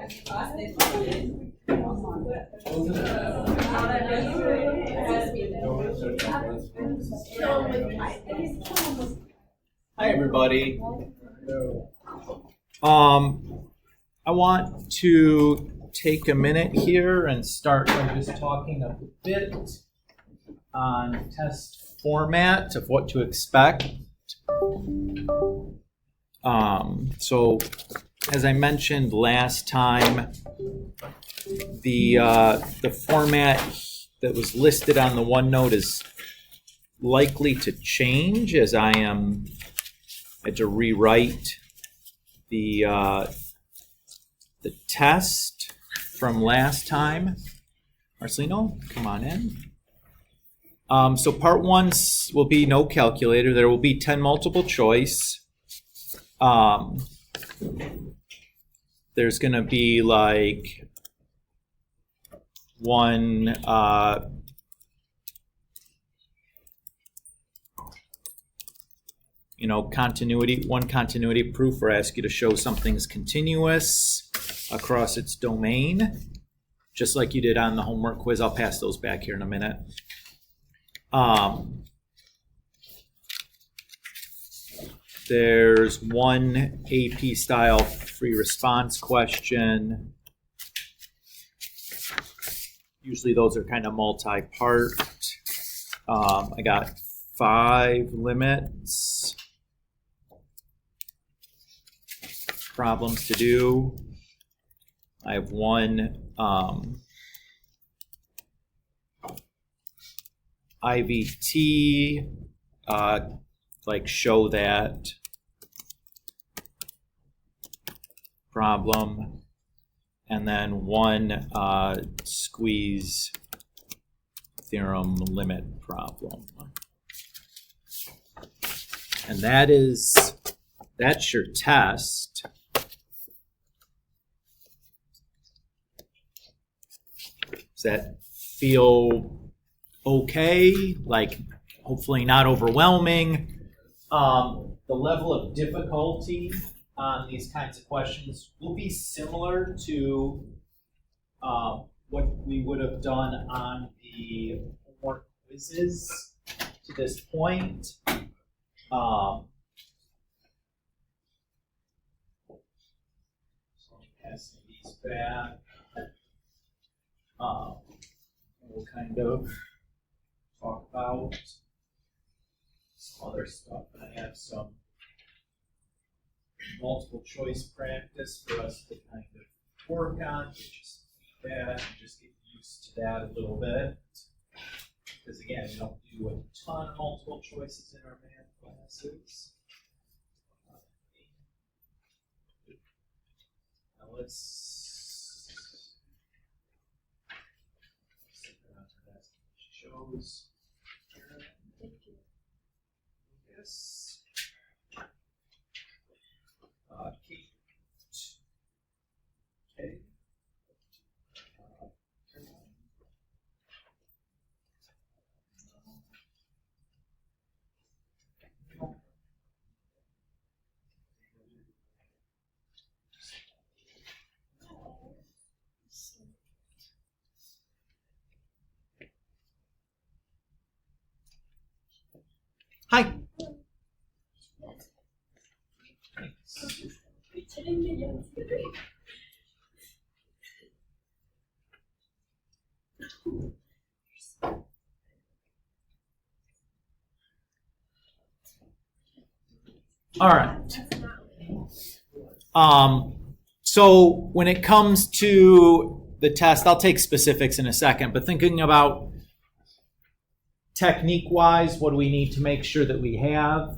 Hi, everybody. I want to take a minute here and start by just talking a bit on test format of what to expect. So, as I mentioned last time, the format that was listed on the OneNote is likely to change as I had to rewrite the test from last time. Marcelino, come on in. So part one will be no calculator. There will be 10 multiple choice. There's going to be like one continuity proof where I ask you to show something's continuous across its domain, just like you did on the homework quiz. I'll pass those back here in a minute. There's one AP style free response question. Usually those are kind of multi-part. I got 5 limits, problems to do. I have one IVT, like show that problem, and then one squeeze theorem limit problem. And that's your test. Does that feel okay? Like, hopefully not overwhelming. The level of difficulty on these kinds of questions will be similar to what we would have done on the homework quizzes to this point. So I'm passing these back. We'll kind of talk about some other stuff, and I have some multiple choice practice for us to kind of work on, just that and just get used to that a little bit. Because again, we don't do a ton of multiple choices in our math classes. Now let's shows. Yes. Kate. Okay. Hi. All right. So when it comes to the test, I'll take specifics in a second, but thinking about technique-wise, what do we need to make sure that we have?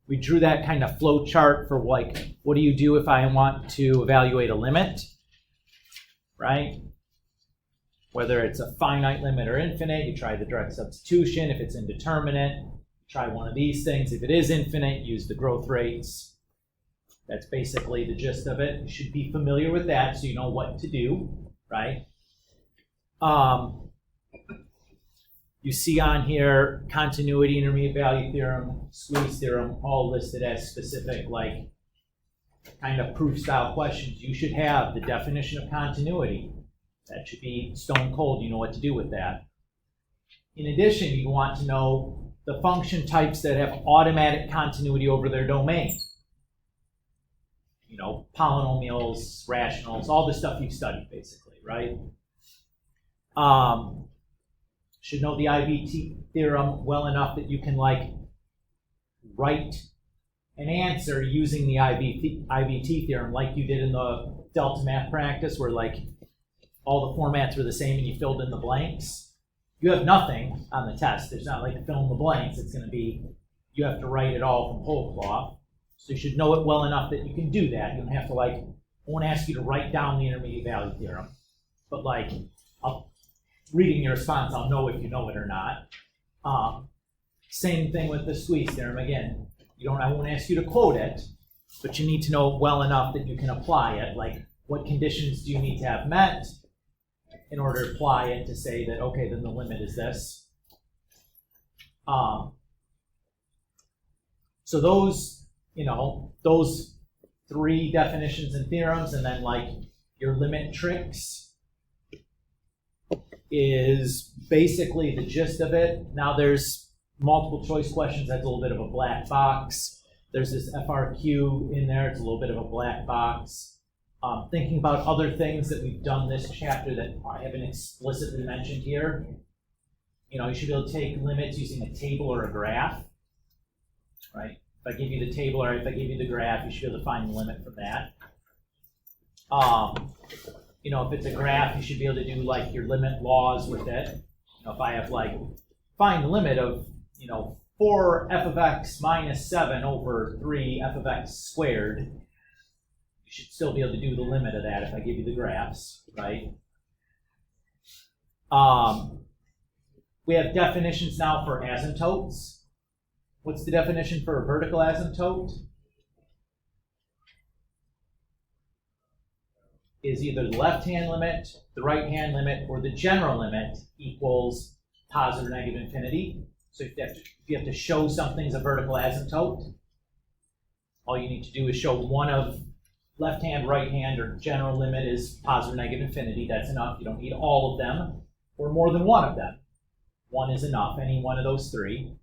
We drew that kind of flow chart for like, what do you do if I want to evaluate a limit, right? Whether it's a finite limit or infinite, you try the direct substitution. If it's indeterminate, try one of these things. If it is infinite, use the growth rates. That's basically the gist of it. You should be familiar with that so you know what to do, right? You see on here continuity, intermediate value theorem, squeeze theorem, all listed as specific like kind of proof style questions, you should have the definition of continuity. That should be stone cold. You know what to do with that. In addition, you want to know the function types that have automatic continuity over their domain. You know, polynomials, rationals, all the stuff you've studied basically, right? Should know the IVT theorem well enough that you can like write an answer using the IVT theorem like you did in the Delta math practice where like all the formats were the same and you filled in the blanks. You have nothing on the test. There's not like a fill in the blanks. It's going to be, you have to write it all from whole cloth. So you should know it well enough that you can do that. You don't have to like, I won't ask you to write down the intermediate value theorem, but like, reading your response, I'll know if you know it or not. Same thing with the squeeze theorem. Again, I won't ask you to quote it, but you need to know well enough that you can apply it. Like, what conditions do you need to have met in order to apply it to say that, okay, then the limit is this. So those, those three definitions and theorems, and then like your limit tricks is basically the gist of it. Now there's multiple choice questions. That's a little bit of a black box. There's this FRQ in there. It's a little bit of a black box. Thinking about other things that we've done this chapter that I haven't explicitly mentioned here. You should be able to take limits using a table or a graph, right? If I give you the table or if I give you the graph, you should be able to find the limit from that. If it's a graph, you should be able to do like your limit laws with it. If I have like, find the limit of, 4 f of x minus 7 over 3 f of x squared, you should still be able to do the limit of that if I give you the graphs, right? We have definitions now for asymptotes. What's the definition for a vertical asymptote? Is either the left-hand limit, the right-hand limit, or the general limit equals positive or negative infinity. So if you have to show something's a vertical asymptote, all you need to do is show one of left hand, right hand, or general limit is positive or negative infinity. That's enough. You don't need all of them or more than one of them. One is enough, any one of those three.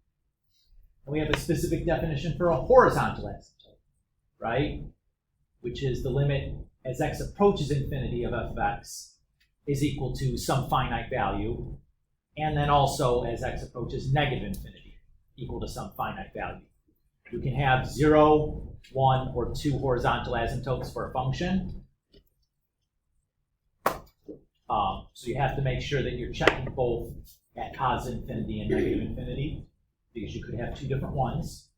And we have a specific definition for a horizontal asymptote, right? Which is the limit as x approaches infinity of f of x is equal to some finite value, and then also as x approaches negative infinity, equal to some finite value. You can have 0, 1, or 2 horizontal asymptotes for a function. So you have to make sure that you're checking both at positive infinity and negative infinity, because you could have 2 different ones.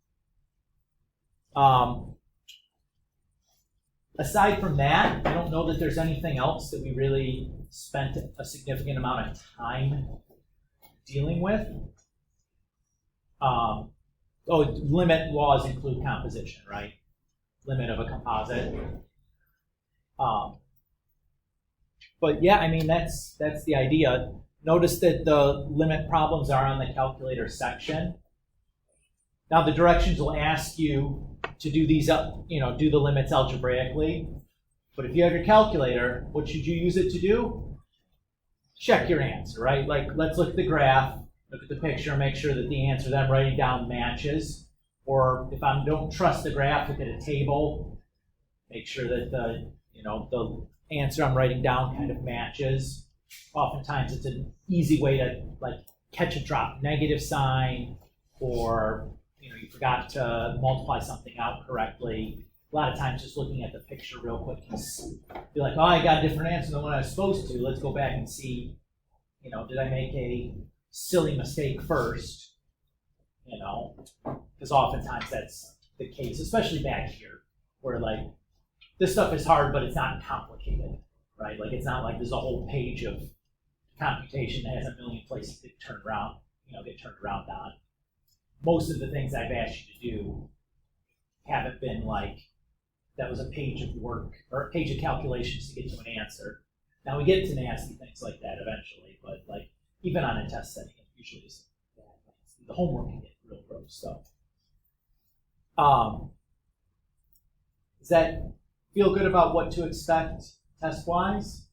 Aside from that, I don't know that there's anything else that we really spent a significant amount of time dealing with. Limit laws include composition, right? Limit of a composite. But yeah, I mean, that's the idea. Notice that the limit problems are on the calculator section. Now the directions will ask you to do these, do the limits algebraically. But if you have your calculator, what should you use it to do? Check your answer, right? Like, let's look at the graph, look at the picture, make sure that the answer that I'm writing down matches. Or if I don't trust the graph, look at a table, make sure that the answer I'm writing down kind of matches. Oftentimes it's an easy way to like catch a drop negative sign, or you forgot to multiply something out correctly. A lot of times just looking at the picture real quick, you can be like, oh, I got a different answer than what I was supposed to. Let's go back and see, did I make a silly mistake first? Because oftentimes that's the case, especially back here, where like this stuff is hard, but it's not complicated, right? Like it's not like there's a whole page of computation that has a million places to turn around, get turned around on. Most of the things I've asked you to do haven't been like, that was a page of work or a page of calculations to get to an answer. Now we get to nasty things like that eventually, but like even on a test setting, it usually isn't bad. The homework can get real gross stuff. Does that feel good about what to expect test-wise?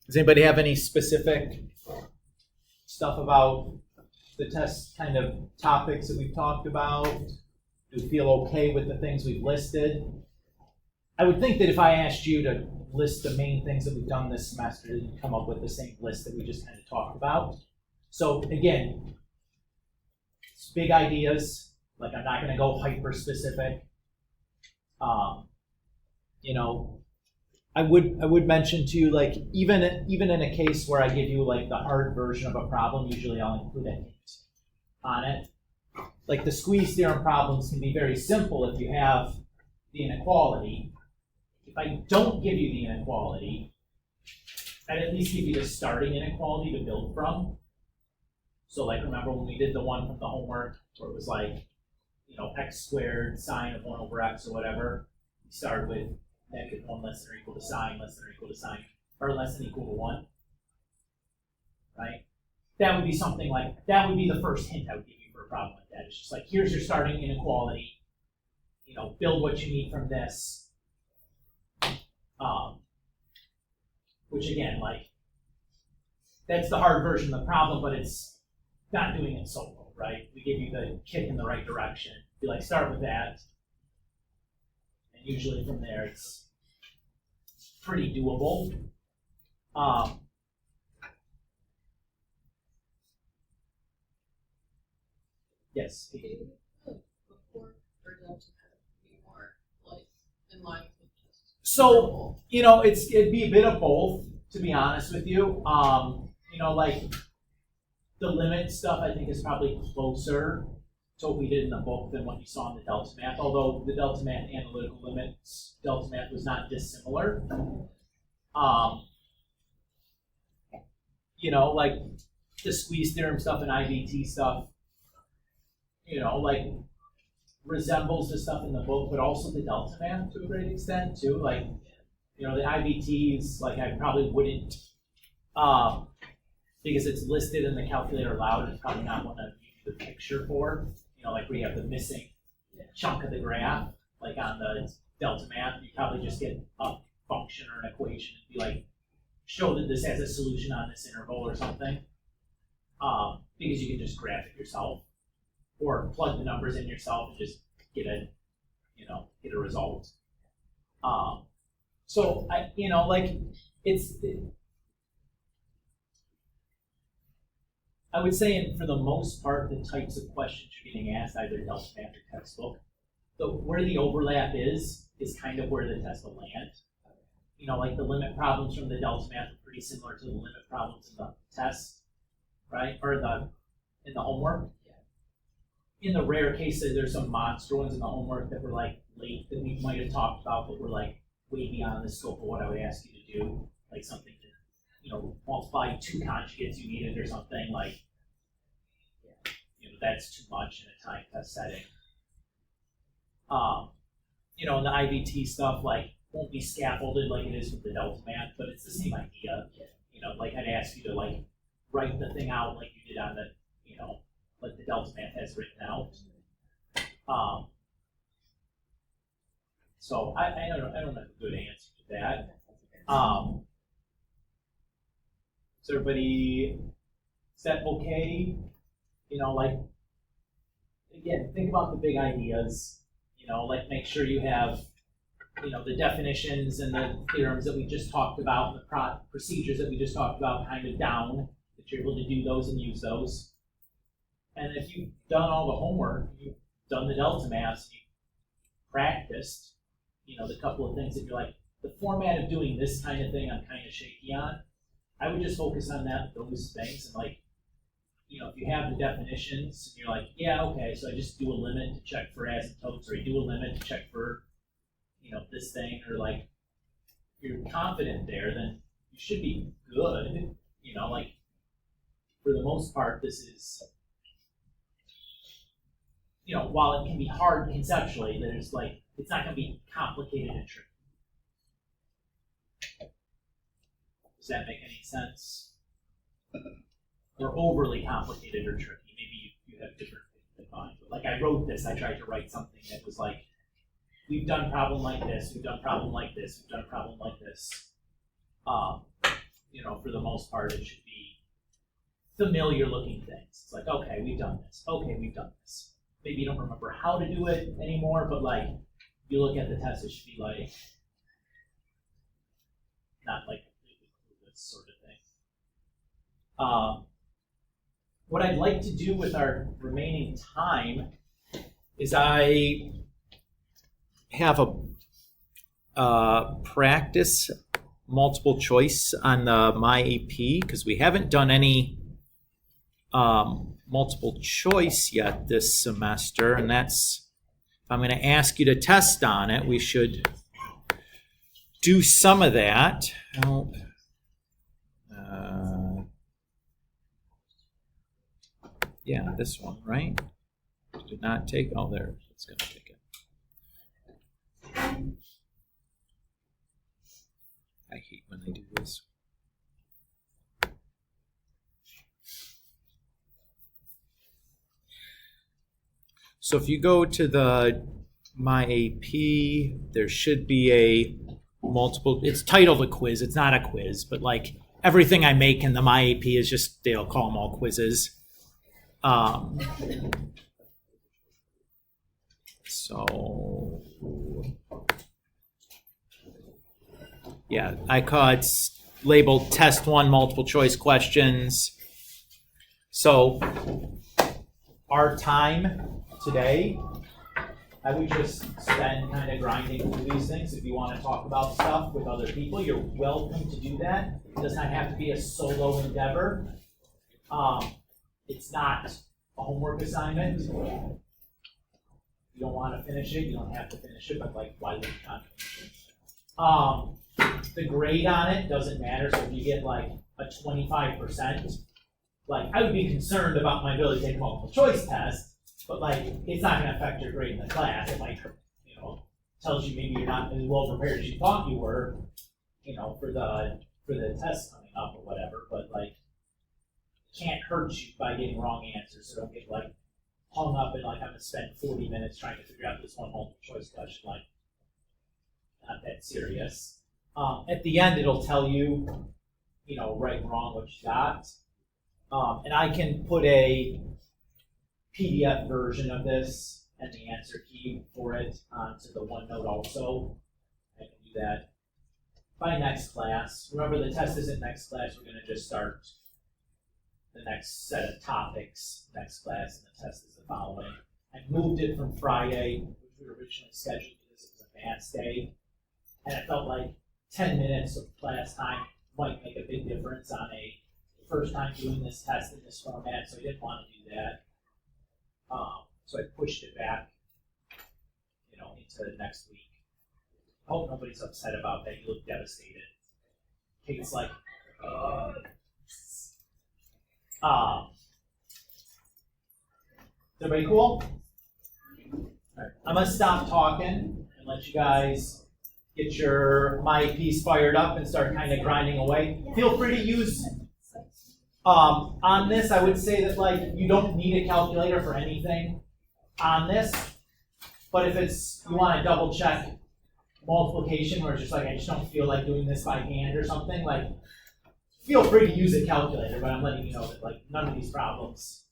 Does anybody have any specific stuff about the test kind of topics that we've talked about? Do you feel okay with the things we've listed? I would think that if I asked you to list the main things that we've done this semester, that you'd come up with the same list that we just kind of talked about. So again, it's big ideas. Like, I'm not going to go hyper specific. You know, I would mention to you, like, even in a case where I give you like the hard version of a problem, usually I'll include a hint on it. Like, the squeeze theorem problems can be very simple if you have the inequality. If I don't give you the inequality, I'd at least give you the starting inequality to build from. So, like, remember when we did the one from the homework where it was like, you know, x squared sine of 1 over x or whatever. We started with -1 less than or equal to sine, less than or equal to sine, or less than or equal to 1. Right? That would be something like, that would be the first hint I would give you for a problem like that. It's just like, here's your starting inequality. You know, build what you need from this. Which again, like, that's the hard version of the problem, but it's not doing it solo, right? We give you the kick in the right direction. You like start with that, and usually from there it's pretty doable. Yes. So, you know, it'd be a bit of both, to be honest with you. You know, like, the limit stuff I think is probably closer to what we did in the book than what you saw in the delta math, although the delta math analytical limits, delta math was not dissimilar. You know, like the squeeze theorem stuff and IVT stuff, you know, like, resembles the stuff in the book, but also the delta math to a great extent too. Like, you know, the IVTs, like, I probably wouldn't, because it's listed in the calculator aloud, it's probably not one to give you the picture for. You know, like where you have the missing chunk of the graph, like on the delta math, you probably just get a function or an equation and be like, show that this has a solution on this interval or something, because you can just graph it yourself. Or plug the numbers in yourself and just get a result. So you know, like, I would say, for the most part, the types of questions you're getting asked, either delta math or textbook, where the overlap is kind of where the test will land. You know, like the limit problems from the delta math are pretty similar to the limit problems in the test, right? Or in the homework. In the rare case that there's some monster ones in the homework that were like late that we might have talked about, but were like way beyond the scope of what I would ask you to do, like something to, you know, multiply 2 conjugates you needed or something, like, you know, that's too much in a time test setting. You know, and the IVT stuff, like, won't be scaffolded like it is with the delta math, but it's the same idea. You know, like, I'd ask you to like write the thing out like you did on the, you know, like the delta math has written out. So I don't have a good answer to that. Is everybody, is that okay? You know, like, again, think about the big ideas. You know, like, make sure you have, you know, the definitions and the theorems that we just talked about, the procedures that we just talked about kind of down, that you're able to do those and use those. And if you've done all the homework, you've done the delta maths, you've practiced, you know, the couple of things that you're like, the format of doing this kind of thing I'm kind of shaky on, I would just focus on those things. And, like, you know, if you have the definitions and you're like, yeah, okay, so I just do a limit to check for asymptotes, or I do a limit to check for, you know, this thing, or like, if you're confident there, then you should be good. You know, like, for the most part, this is, you know, while it can be hard conceptually, there's like, it's not going to be complicated and tricky. Does that make any sense? Or overly complicated or tricky? Maybe you have different things in mind. But like I wrote this, I tried to write something that was like, we've done problem like this, we've done problem like this, we've done problem like this. You know, for the most part, it should be familiar looking things. It's like, okay, we've done this. Okay, we've done this. Maybe you don't remember how to do it anymore, but like, you look at the test, it should be like, not like completely clueless sort of thing. What I'd like to do with our remaining time is I have a practice multiple choice on the My AP, because we haven't done any multiple choice yet this semester, and that's, if I'm going to ask you to test on it, we should do some of that. Yeah, this one, right? Did not take, oh, there, it's going to take it. I hate when they do this. So if you go to the My AP, there should be a multiple, it's titled a quiz, it's not a quiz, but like everything I make in the My AP is just, they'll call them all quizzes. So yeah, I call it labeled test 1 multiple choice questions. So our time today, I would just spend kind of grinding through these things. If you want to talk about stuff with other people, you're welcome to do that. It does not have to be a solo endeavor. It's not a homework assignment. If you don't want to finish it, you don't have to finish it, but like, why would you not finish it? The grade on it doesn't matter, so if you get like a 25%, like I would be concerned about my ability to take a multiple choice test, but like it's not going to affect your grade in the class. It might, you know, tells you maybe you're not as well prepared as you thought you were, you know, for the test coming up or whatever, but like can't hurt you by getting wrong answers, so don't get like hung up and like I'm gonna spend 40 minutes trying to figure out this one multiple choice question. Like, not that serious. At the end, it'll tell you, you know, right and wrong what you got, and I can put a PDF version of this and the answer key for it onto the OneNote also. I can do that by next class. Remember, the test isn't next class. We're going to just start the next set of topics next class, and the test is the following. I moved it from Friday, which we were originally scheduled because it was a advanced day, and I felt like 10 minutes of class time might make a big difference on a first time doing this test in this format, so I didn't want to do that. So I pushed it back, you know, into next week. I hope nobody's upset about that. You look devastated. Kate's like, is everybody cool? All right. I'm gonna stop talking and let you guys get your My APs fired up and start kind of grinding away. Feel free to use, on this, I would say that like you don't need a calculator for anything on this, but if it's, you want to double check multiplication where it's just like, I just don't feel like doing this by hand or something, like feel free to use a calculator, but I'm letting you know that like none of these problems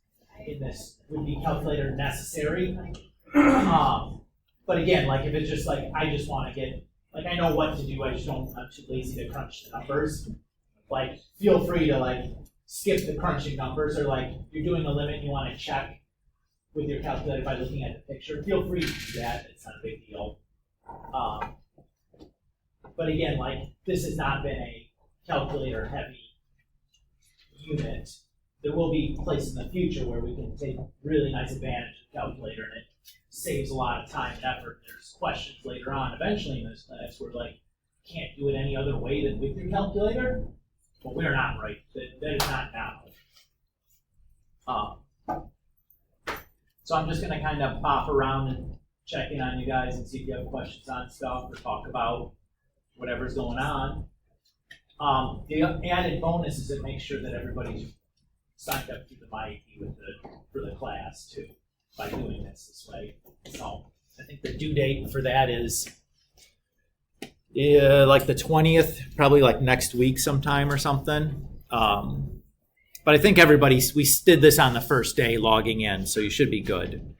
in this would be calculator necessary. But again, like if it's just like, I just want to get, like I know what to do, I'm too lazy to crunch the numbers. Like feel free to like skip the crunching numbers, or like you're doing a limit and you want to check with your calculator by looking at the picture. Feel free to do that, it's not a big deal. But again, like this has not been a calculator heavy unit. There will be a place in the future where we can take really nice advantage of calculator, and it saves a lot of time and effort. There's questions later on eventually in this class where like can't do it any other way than with your calculator, but we're not right. That is not now. So I'm just going to kind of pop around and check in on you guys and see if you have questions on stuff or talk about whatever's going on. The added bonus is to make sure that everybody's signed up to the My AP for the class too. by doing this way. So I think the due date for that is like the 20th, probably like next week sometime or something. But I think we did this on the first day logging in, so you should be good.